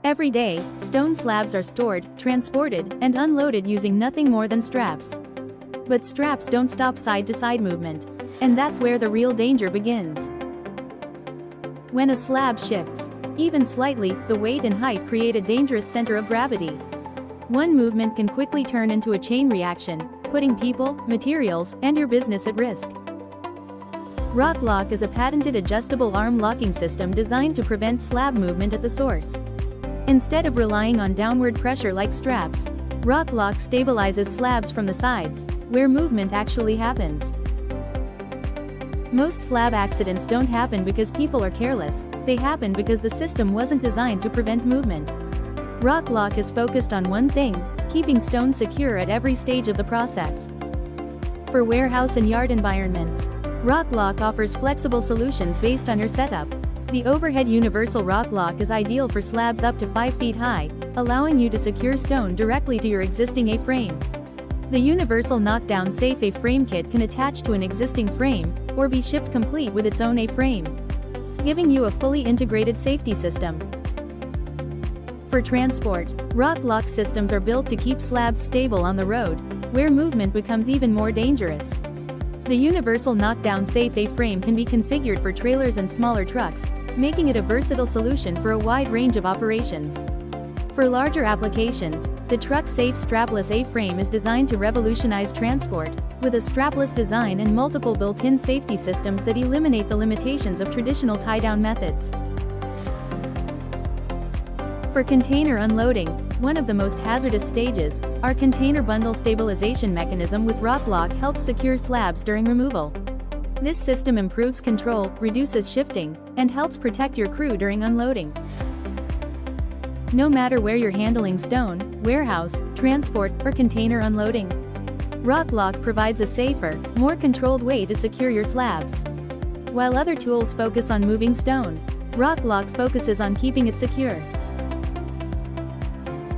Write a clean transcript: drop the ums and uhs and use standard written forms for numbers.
Every day, stone slabs are stored, transported, and unloaded using nothing more than straps. But straps don't stop side-to-side movement. And that's where the real danger begins. When a slab shifts, even slightly, the weight and height create a dangerous center of gravity. One movement can quickly turn into a chain reaction, putting people, materials, and your business at risk. Rock Lock is a patented adjustable arm locking system designed to prevent slab movement at the source. Instead of relying on downward pressure like straps, Rock Lock stabilizes slabs from the sides, where movement actually happens. Most slab accidents don't happen because people are careless, they happen because the system wasn't designed to prevent movement. Rock Lock is focused on one thing: keeping stone secure at every stage of the process. For warehouse and yard environments, Rock Lock offers flexible solutions based on your setup. The overhead universal Rock Lock is ideal for slabs up to 5 feet high, allowing you to secure stone directly to your existing A-frame. The universal knockdown safe A-frame kit can attach to an existing frame, or be shipped complete with its own A-frame, giving you a fully integrated safety system. For transport, Rock Lock systems are built to keep slabs stable on the road, where movement becomes even more dangerous. The universal knockdown safe A-frame can be configured for trailers and smaller trucks, making it a versatile solution for a wide range of operations. For larger applications, the Truck Safe strapless A-frame is designed to revolutionize transport, with a strapless design and multiple built-in safety systems that eliminate the limitations of traditional tie-down methods. For container unloading, one of the most hazardous stages, our container bundle stabilization mechanism with Rock Lock helps secure slabs during removal. This system improves control, reduces shifting, and helps protect your crew during unloading. No matter where you're handling stone, warehouse, transport, or container unloading, Rock Lock provides a safer, more controlled way to secure your slabs. While other tools focus on moving stone, Rock Lock focuses on keeping it secure.